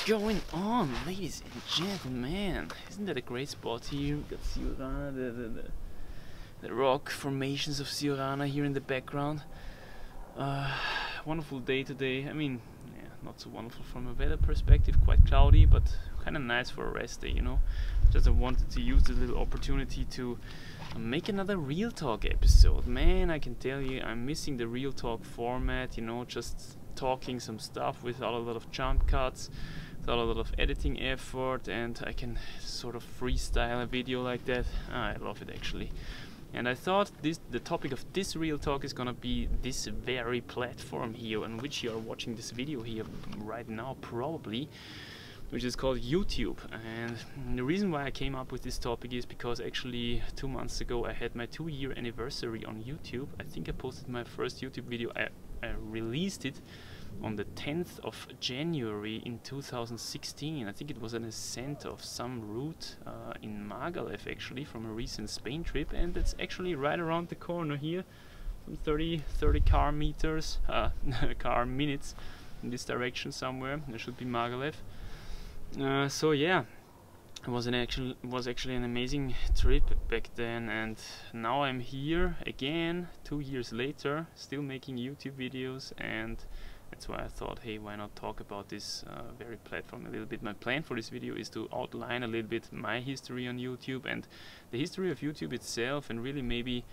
going on, ladies and gentlemen? Isn't that a great spot here? We've got Siurana, the rock formations of Siurana here in the background. Wonderful day today. I mean, yeah, not so wonderful from a weather perspective, quite cloudy, but kind of nice for a rest day, you know. Just I wanted to use this little opportunity to make another Real Talk episode. Man, I can tell you, I'm missing the Real Talk format, you know, just talking some stuff without a lot of jump cuts, without a lot of editing effort, and I can sort of freestyle a video like that. I love it actually. And I thought the topic of this Real Talk is gonna be this very platform here on which you are watching this video here right now probably, which is called YouTube. And the reason why I came up with this topic is because actually 2 months ago I had my 2-year anniversary on YouTube. I think I posted my first YouTube video. I released it on the 10th of January in 2016. I think it was an ascent of some route in Magalev actually, from a recent Spain trip, and that's actually right around the corner here, 30 car meters, car minutes in this direction somewhere. There should be Magalev. So yeah, it was actually an amazing trip back then, and now I'm here again 2 years later, still making YouTube videos, and that's why I thought, hey, why not talk about this very platform a little bit. My plan for this video is to outline a little bit my history on YouTube and the history of YouTube itself, and really maybe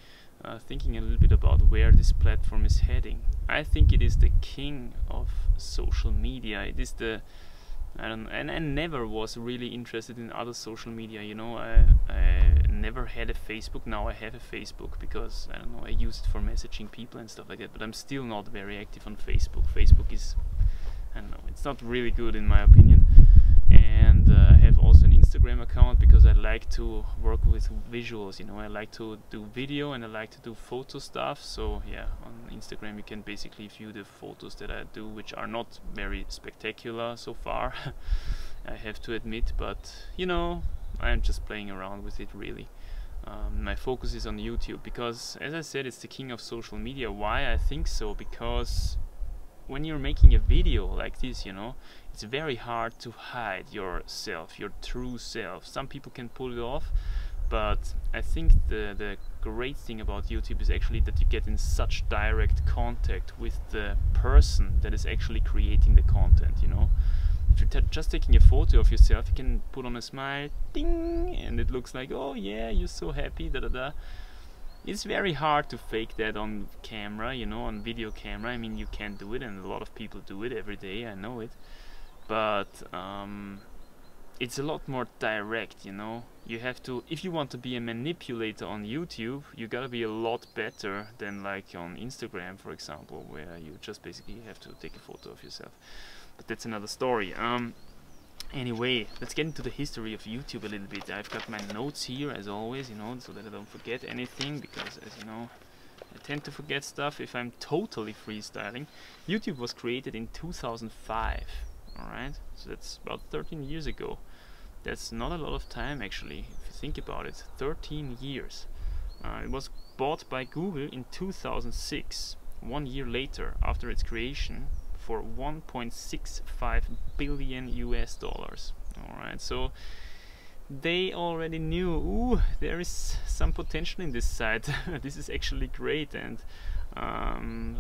thinking a little bit about where this platform is heading. I think it is the king of social media. It is the and I never was really interested in other social media, you know. I never had a Facebook. Now I have a Facebook because, I don't know, I use it for messaging people and stuff like that, but I'm still not very active on Facebook. Facebook is, I don't know, it's not really good in my opinion. And I have also an Instagram account because I like to work with visuals, you know. I like to do video and I like to do photo stuff. So yeah, on Instagram you can basically view the photos that I do, which are not very spectacular so far, I have to admit, but you know, I'm just playing around with it really. My focus is on YouTube because, as I said, it's the king of social media. Why I think so? Because when you're making a video like this, you know, it's very hard to hide yourself, your true self. Some people can pull it off, but I think the great thing about YouTube is actually that you get in such direct contact with the person that is actually creating the content, you know. If you're just taking a photo of yourself, you can put on a smile, ding, and it looks like, oh yeah, you're so happy, da da da. It's very hard to fake that on camera, you know, on video camera. I mean, you can do it, and a lot of people do it every day, I know it. But it's a lot more direct, you know. You have to, if you want to be a manipulator on YouTube, you gotta be a lot better than like on Instagram, for example, where you just basically have to take a photo of yourself. But that's another story. Anyway, let's get into the history of YouTube a little bit. I've got my notes here as always, you know, so that I don't forget anything, because as you know, I tend to forget stuff if I'm totally freestyling. YouTube was created in 2005, alright? So that's about 13 years ago. That's not a lot of time actually, if you think about it. 13 years. It was bought by Google in 2006, 1 year later after its creation, for 1.65 billion US dollars. Alright, so they already knew, ooh, there is some potential in this site. This is actually great, and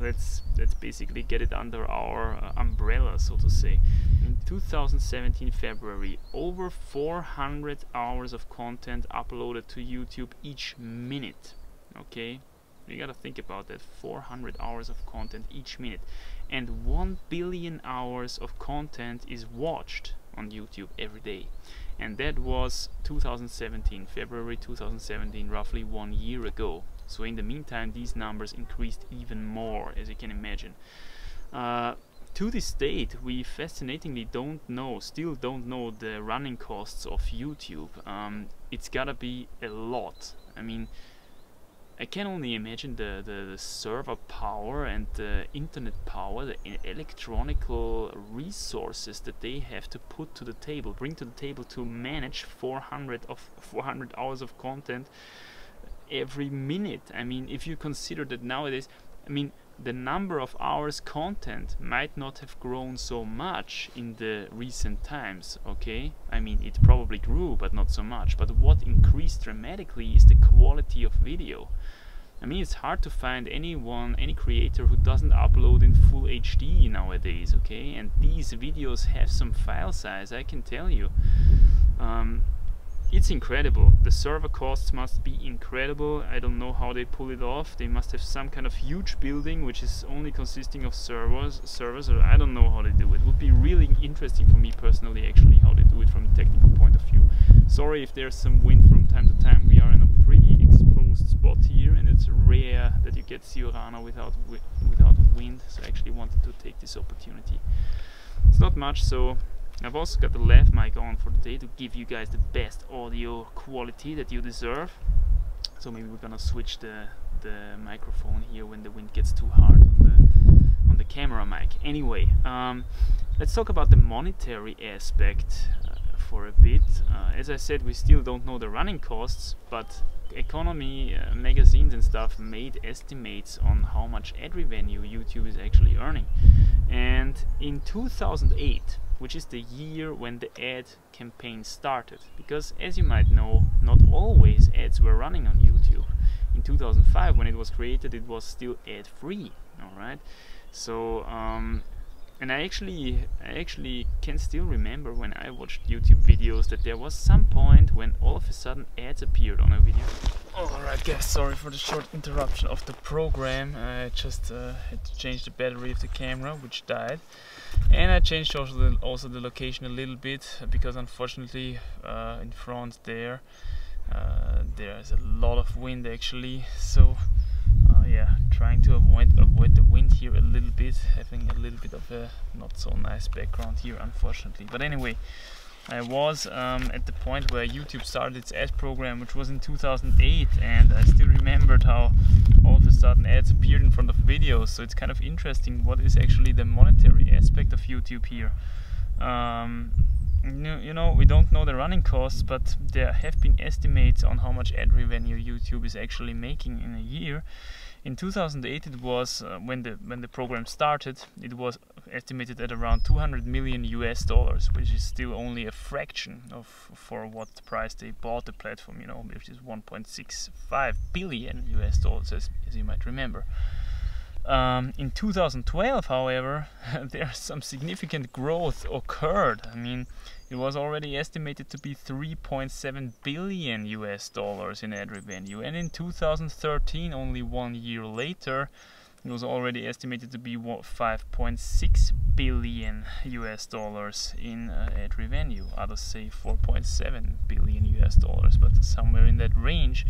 let's basically get it under our umbrella, so to say. In 2017 February, over 400 hours of content uploaded to YouTube each minute. Okay, you gotta think about that. 400 hours of content each minute, and 1 billion hours of content is watched on YouTube every day. And that was 2017, February 2017, roughly 1 year ago. So in the meantime, these numbers increased even more, as you can imagine. To this date, we fascinatingly still don't know the running costs of YouTube. It's gotta be a lot. I mean, I can only imagine the server power and the internet power, the electronical resources that they have to put to the table, bring to the table to manage 400 hours of content every minute. I mean, if you consider that nowadays, I mean, the number of hours content might not have grown so much in the recent times, okay? I mean, it probably grew, but not so much. But what increased dramatically is the quality of video. I mean, it's hard to find any creator who doesn't upload in full HD nowadays, okay? And these videos have some file size, I can tell you. It's incredible. The server costs must be incredible. I don't know how they pull it off. They must have some kind of huge building which is only consisting of servers, or I don't know how they do it. It would be really interesting for me personally, actually, how they do it from a technical point of view. Sorry if there's some wind from time to time. We are in a pretty exposed spot here, and it's rare that you get Ciurana without wind, so I actually wanted to take this opportunity. It's not much, so I've also got the lav mic on for today to give you guys the best audio quality that you deserve. So maybe we're gonna switch the microphone here when the wind gets too hard on the camera mic. Anyway, let's talk about the monetary aspect for a bit. As I said, we still don't know the running costs, but economy magazines and stuff made estimates on how much ad revenue YouTube is actually earning. And in 2008, which is the year when the ad campaign started, because as you might know, not always ads were running on YouTube. In 2005, when it was created, it was still ad-free. All right, so and I actually can still remember when I watched YouTube videos that there was some point when all of a sudden ads appeared on a video. Alright guys, sorry for the short interruption of the program. I just had to change the battery of the camera, which died. And I changed also the location a little bit, because unfortunately in front there's a lot of wind actually. So yeah, trying to avoid the wind here a little bit, having a little bit of a not so nice background here unfortunately. But anyway, I was at the point where YouTube started its ad program, which was in 2008, and I still remembered how all of a sudden ads appeared in front of videos. So it's kind of interesting what is actually the monetary aspect of YouTube here. You know, we don't know the running costs, but there have been estimates on how much ad revenue YouTube is actually making in a year. In 2008, it was when the program started, it was estimated at around $200 million US, which is still only a fraction of for what price they bought the platform, you know, which is 1.65 billion US dollars, as you might remember. In 2012, however, there's some significant growth occurred. I mean, it was already estimated to be 3.7 billion US dollars in ad revenue, and in 2013, only 1 year later, it was already estimated to be 5.6 billion US dollars in ad revenue. Others say 4.7 billion US dollars, but somewhere in that range.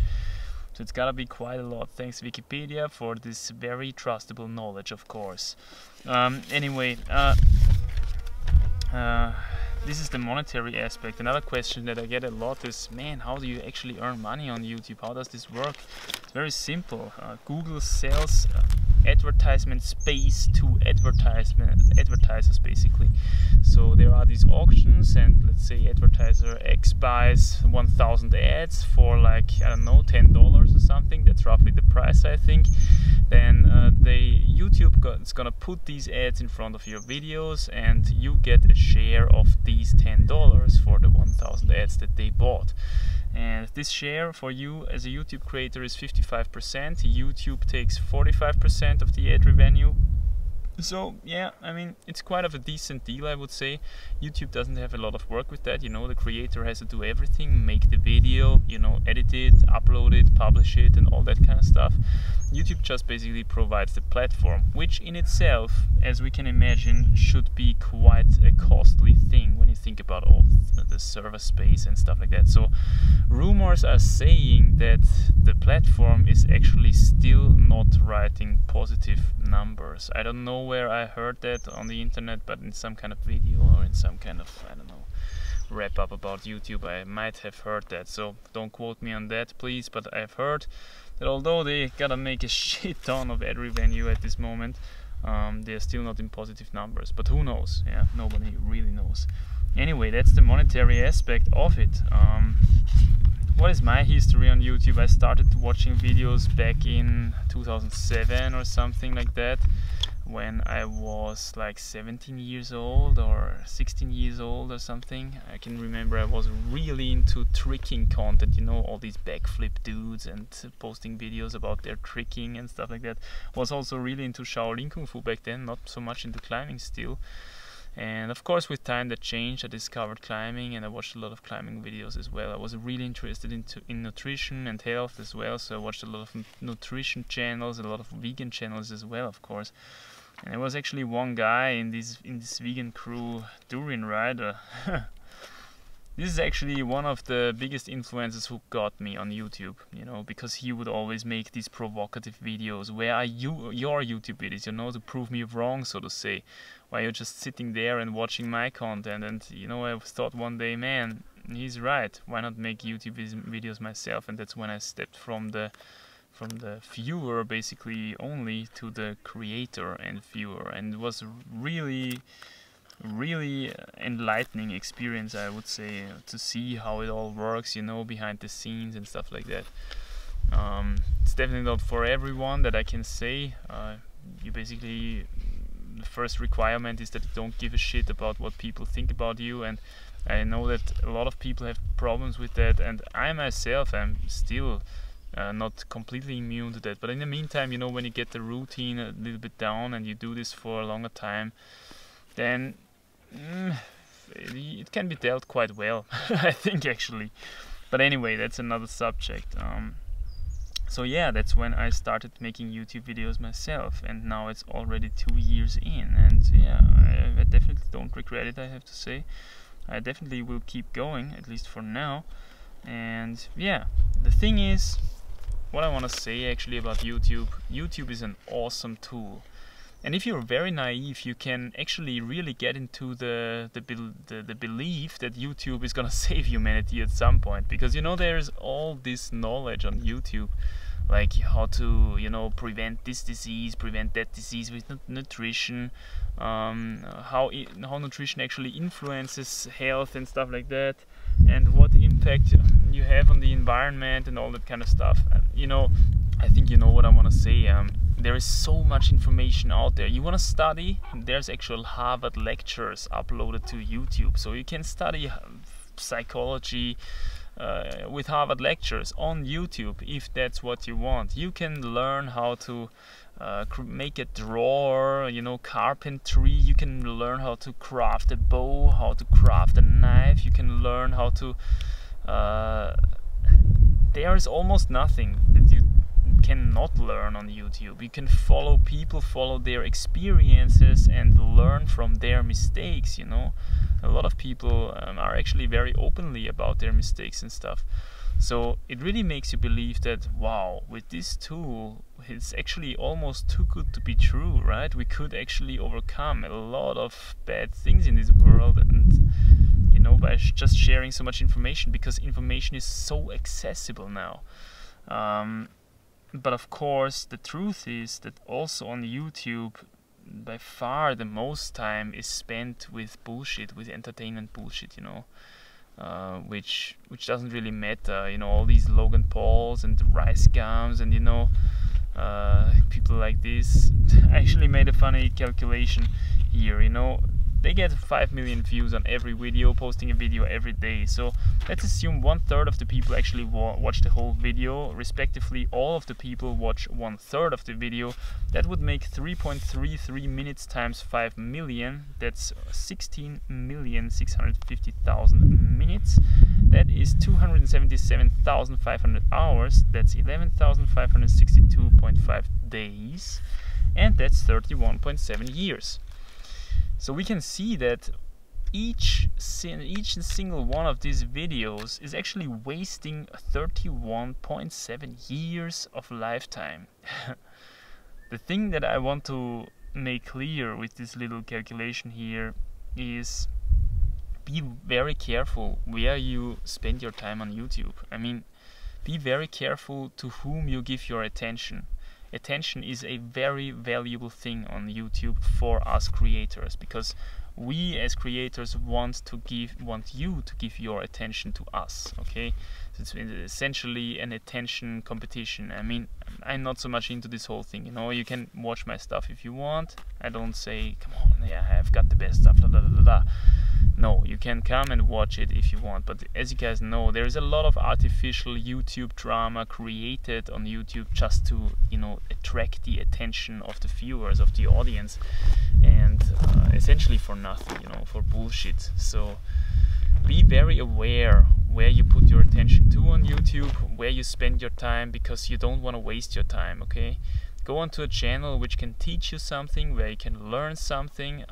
So it's gotta be quite a lot. Thanks Wikipedia for this very trustable knowledge, of course. Anyway, this is the monetary aspect. Another question that I get a lot is, man, how do you actually earn money on YouTube? How does this work? It's very simple. Google sells advertisement space to advertisers basically. So there are these auctions, and let's say advertiser X buys 1,000 ads for like, I don't know, $10 or something. That's roughly the price, I think. Then YouTube is gonna put these ads in front of your videos, and you get a share of these $10 for the 1,000 ads that they bought. And this share for you as a YouTube creator is 55%. YouTube takes 45% of the ad revenue. So yeah, I mean, it's quite of a decent deal, I would say. YouTube doesn't have a lot of work with that, you know. The creator has to do everything, make the video, you know, edit it, upload it, publish it, and all that kind of stuff. YouTube just basically provides the platform, which in itself, as we can imagine, should be quite a costly thing when you think about all the server space and stuff like that. So rumors are saying that the platform is actually still not writing positive numbers. I don't know where I heard that on the internet, but in some kind of video or in some kind of, I don't know, wrap up about YouTube, I might have heard that. So don't quote me on that, please, but I've heard that although they gotta make a shit ton of ad revenue at this moment, they're still not in positive numbers. But who knows? Yeah, nobody really knows. Anyway, that's the monetary aspect of it. what is my history on YouTube? I started watching videos back in 2007 or something like that, when I was like 17 years old or 16 years old or something. I can remember I was really into tricking content, you know, all these backflip dudes and posting videos about their tricking and stuff like that. Was also really into Shaolin Kung Fu back then, not so much into climbing still. And of course with time that changed. I discovered climbing and I watched a lot of climbing videos as well. I was really interested in nutrition and health as well, so I watched a lot of nutrition channels, a lot of vegan channels as well, of course. And there was actually one guy in this vegan crew, Durian Rider. This is actually one of the biggest influencers who got me on YouTube, you know, because he would always make these provocative videos. Where are your YouTube videos, you know, to prove me wrong, so to say. While you're just sitting there and watching my content. And, you know, I thought one day, man, he's right. Why not make YouTube videos myself? And that's when I stepped from the viewer basically only to the creator and viewer. And it was really enlightening experience, I would say, to see how it all works, you know, behind the scenes and stuff like that. It's definitely not for everyone, that I can say. You basically, the first requirement is that you don't give a shit about what people think about you, and I know that a lot of people have problems with that, and I myself am still not completely immune to that. But in the meantime, you know, when you get the routine a little bit down and you do this for a longer time, then it can be dealt quite well, I think, actually. But anyway, that's another subject. So yeah, that's when I started making YouTube videos myself, and now it's already 2 years in, and yeah, I definitely don't regret it, I have to say. I definitely will keep going, at least for now. And yeah, the thing is, what I want to say actually about YouTube is an awesome tool. And if you're very naive, you can actually really get into the belief that YouTube is gonna save humanity at some point, because, you know, there's all this knowledge on YouTube, like how to, you know, prevent this disease, prevent that disease with nutrition, how nutrition actually influences health and stuff like that, and what impact you have on the environment and all that kind of stuff. You know, I think you know what I want to say. There is so much information out there. You want to study? There's actual Harvard lectures uploaded to YouTube, so you can study psychology with Harvard lectures on YouTube if that's what you want. You can learn how to make a drawer, you know, carpentry. You can learn how to craft a bow, how to craft a knife. You can learn how to there is almost nothing that you cannot learn on YouTube. You can follow people, follow their experiences, and learn from their mistakes, you know. A lot of people are actually very openly about their mistakes and stuff. So it really makes you believe that, wow, with this tool, it's actually almost too good to be true, right? We could actually overcome a lot of bad things in this world, and, you know, by just sharing so much information, because information is so accessible now. But of course, the truth is that also on YouTube, by far the most time is spent with bullshit, with entertainment bullshit, you know, which doesn't really matter, you know, all these Logan Pauls and rice gums and, you know, people like this. I actually made a funny calculation here, you know. They get 5 million views on every video, posting a video every day. So let's assume 1/3 of the people actually watch the whole video. Respectively, all of the people watch 1/3 of the video. That would make 3.33 minutes times 5 million. That's 16,650,000 minutes. That is 277,500 hours. That's 11,562.5 days. And that's 31.7 years. So we can see that each single one of these videos is actually wasting 31.7 years of lifetime. The thing that I want to make clear with this little calculation here is, be very careful where you spend your time on YouTube. I mean, be very careful to whom you give your attention. Attention is a very valuable thing on YouTube for us creators, because we as creators want you to give your attention to us, okay? So it's essentially an attention competition. I mean, I'm not so much into this whole thing, you know. You can watch my stuff if you want. I don't say, come on, yeah, I've got the best stuff, blah, blah, blah, blah. No, you can come and watch it if you want, but as you guys know, there is a lot of artificial YouTube drama created on YouTube just to, you know, attract the attention of the viewers, of the audience, and essentially for nothing, you know, for bullshit. So be very aware where you put your attention to on YouTube, where you spend your time, because you don't want to waste your time, okay? Go onto a channel which can teach you something, where you can learn something,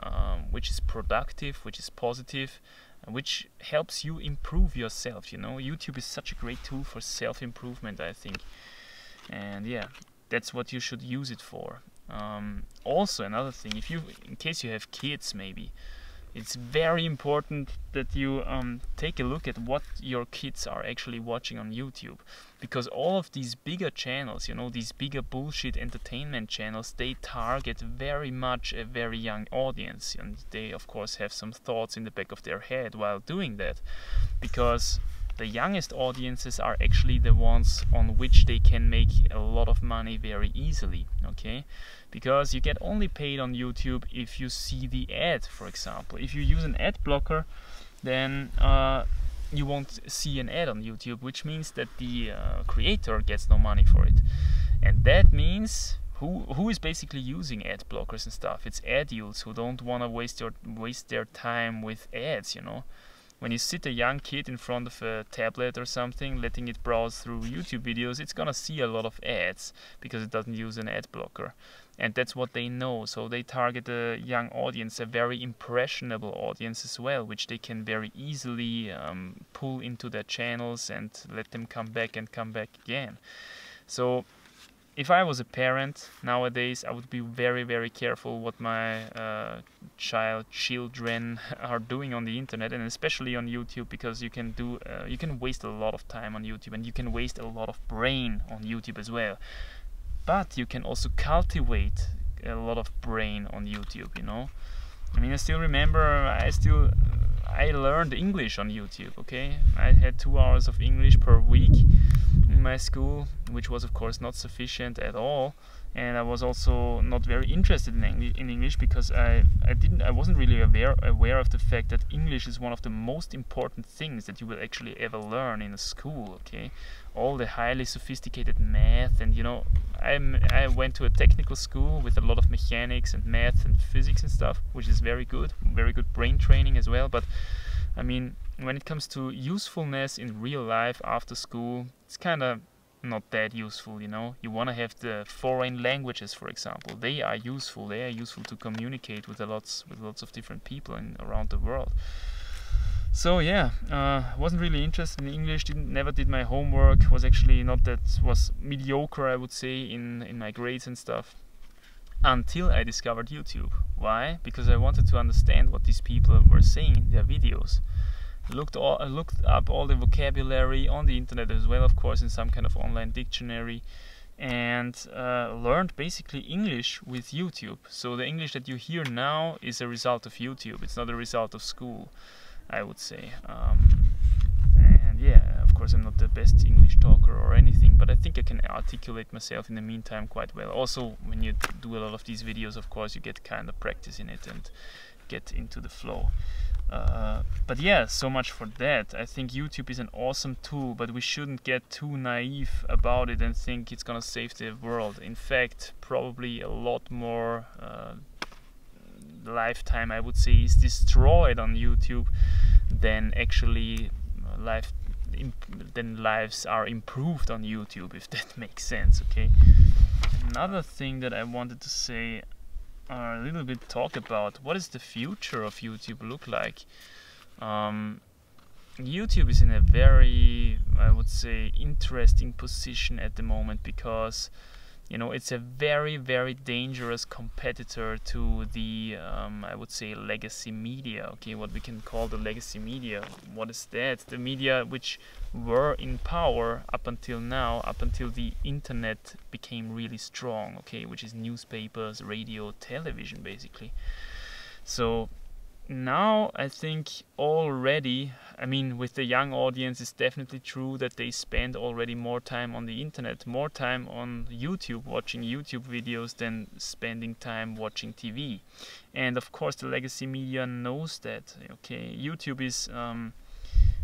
which is productive, which is positive, which helps you improve yourself, you know. YouTube is such a great tool for self-improvement, I think. And yeah, that's what you should use it for. Also, another thing, in case you have kids maybe, it's very important that you take a look at what your kids are actually watching on YouTube, because all of these bigger channels, you know, these bigger bullshit entertainment channels, they target very much a very young audience, and they of course have some thoughts in the back of their head while doing that, because the youngest audiences are actually the ones on which they can make a lot of money very easily, okay? Because you get only paid on YouTube if you see the ad, for example. If you use an ad blocker, then you won't see an ad on YouTube, which means that the creator gets no money for it. And that means who is basically using ad blockers and stuff? It's adults who don't want to waste their time with ads, you know. When you sit a young kid in front of a tablet or something, letting it browse through YouTube videos, it's gonna see a lot of ads because it doesn't use an ad blocker. And that's what they know, so they target a young audience, a very impressionable audience as well, which they can very easily pull into their channels and let them come back and come back again. So if I was a parent nowadays, I would be very, very careful what my children are doing on the internet, and especially on YouTube, because you can waste a lot of time on YouTube, and you can waste a lot of brain on YouTube as well. But you can also cultivate a lot of brain on YouTube, you know. I mean, I still remember I learned English on YouTube, okay? I had 2 hours of English per week in my school, which was of course not sufficient at all, and I was also not very interested in English because I wasn't really aware of the fact that English is one of the most important things that you will actually ever learn in a school, okay? All the highly sophisticated math, and you know, I went to a technical school with a lot of mechanics and math and physics and stuff, which is very good brain training as well. But I mean, when it comes to usefulness in real life after school, it's kind of not that useful, you know. You want to have the foreign languages, for example. They are useful to communicate with lots of different people around the world. So yeah, wasn't really interested in English, never did my homework, was mediocre, I would say, in my grades and stuff, until I discovered YouTube. Why? Because I wanted to understand what these people were saying in their videos. I looked up all the vocabulary on the internet as well, of course, in some kind of online dictionary, and learned basically English with YouTube. So the English that you hear now is a result of YouTube, it's not a result of school, I would say. And yeah, of course I'm not the best English talker or anything, but I think I can articulate myself in the meantime quite well. Also, when you do a lot of these videos, of course you get kind of practice in it and get into the flow. But yeah, so much for that. I think YouTube is an awesome tool, but we shouldn't get too naive about it and think it's gonna save the world. In fact, probably a lot more lifetime, I would say, is destroyed on YouTube than actually lives are improved on YouTube, if that makes sense, okay? Another thing that I wanted to say, a little bit talk about, what is the future of YouTube look like? YouTube is in a very, I would say, interesting position at the moment, because you know, it's a very, very dangerous competitor to the, I would say, legacy media. Okay, what we can call the legacy media. What is that? The media which were in power up until now, up until the internet became really strong. Okay, which is newspapers, radio, television, basically. So now I think already, I mean, with the young audience, it's definitely true that they spend already more time on the internet, more time on YouTube, watching YouTube videos than spending time watching TV. And of course the legacy media knows that. Okay, YouTube is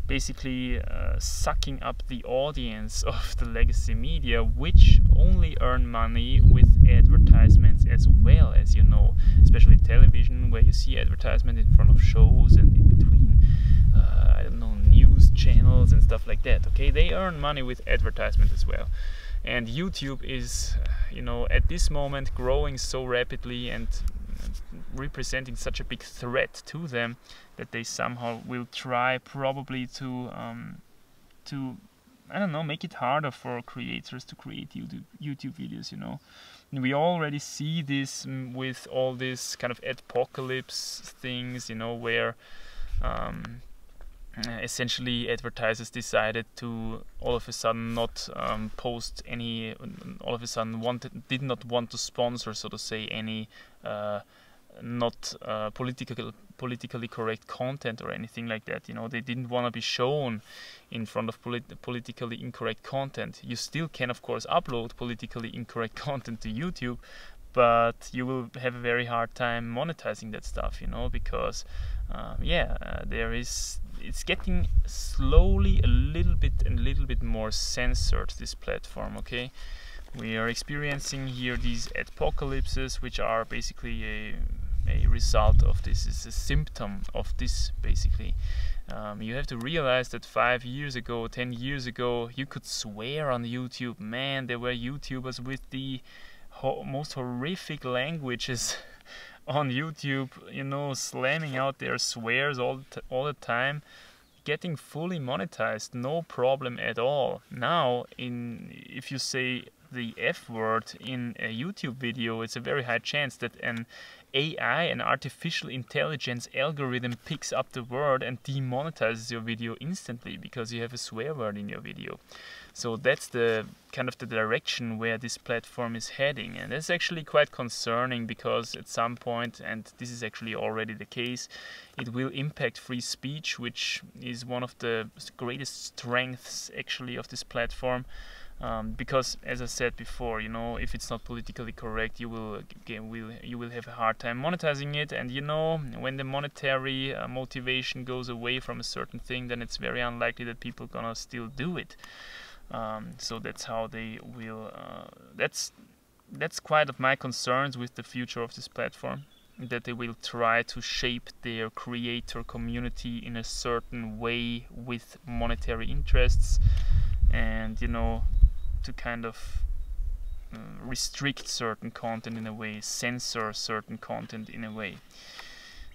basically sucking up the audience of the legacy media, which only earn money with advertisements as well, as you know, especially television, where you see advertisement in front of shows and in between I don't know, news channels and stuff like that. Okay, they earn money with advertisement as well. And YouTube is, you know, at this moment growing so rapidly and representing such a big threat to them that they somehow will try probably to I don't know, make it harder for creators to create YouTube videos, you know. And we already see this with all this kind of apocalypse things, you know, where essentially advertisers decided to all of a sudden not post any, all of a sudden did not want to sponsor, so to say, any not politically correct content or anything like that. You know, they didn't want to be shown in front of politically incorrect content. You still can, of course, upload politically incorrect content to YouTube, but you will have a very hard time monetizing that stuff, you know, because it's getting slowly a little bit more censored, this platform. Okay, we are experiencing here these apocalypses, which are basically a result of this, is a symptom of this, basically. You have to realize that 5 years ago, 10 years ago, you could swear on YouTube. Man, there were YouTubers with the most horrific languages on YouTube, you know, slamming out their swears all the time, getting fully monetized, no problem at all. Now, if you say the F word in a YouTube video, it's a very high chance that an AI, an artificial intelligence algorithm, picks up the word and demonetizes your video instantly because you have a swear word in your video. So that's the kind of the direction where this platform is heading, and that's actually quite concerning, because at some point, and this is actually already the case, it will impact free speech, which is one of the greatest strengths actually of this platform. Because, as I said before, you know, if it's not politically correct, you will have a hard time monetizing it. And you know, when the monetary motivation goes away from a certain thing, then it's very unlikely that people are gonna still do it. So that's how they will. That's quite of my concerns with the future of this platform, that they will try to shape their creator community in a certain way with monetary interests, and, you know, to kind of restrict certain content in a way, censor certain content in a way.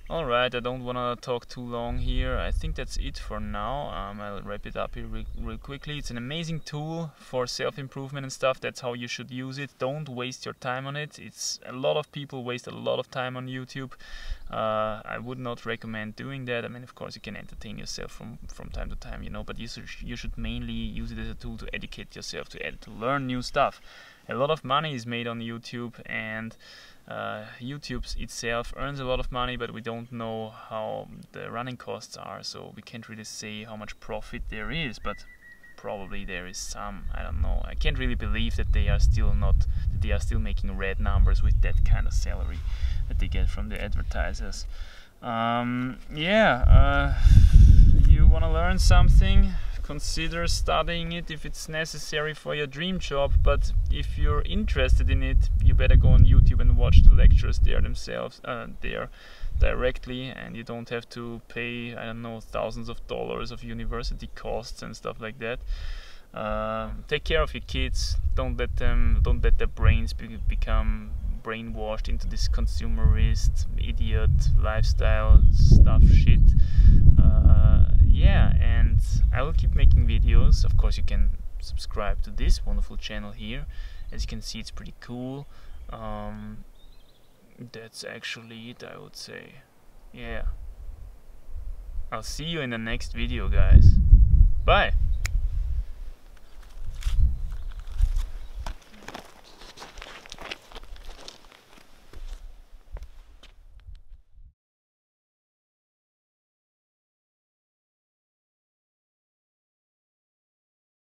Alright, I don't want to talk too long here. I think that's it for now. I'll wrap it up here real quickly. It's an amazing tool for self-improvement and stuff. That's how you should use it. Don't waste your time on it. It's a lot of people waste a lot of time on YouTube. I would not recommend doing that. I mean, of course, you can entertain yourself from time to time, you know, but you should mainly use it as a tool to educate yourself, to learn new stuff. A lot of money is made on YouTube, and YouTube itself earns a lot of money, but we don't know how the running costs are, so we can't really say how much profit there is, but probably there is some. I don't know. I can't really believe that they are still making red numbers with that kind of salary that they get from the advertisers. You want to learn something? Consider studying it if it's necessary for your dream job, but if you're interested in it, you better go on YouTube and watch the lectures there themselves, there directly, and you don't have to pay, I don't know, thousands of dollars of university costs and stuff like that. Take care of your kids. Don't let their brains become brainwashed into this consumerist, idiot lifestyle stuff shit. And I will keep making videos. Of course, you can subscribe to this wonderful channel here. As you can see, it's pretty cool. That's actually it, I would say. Yeah. I'll see you in the next video, guys. Bye!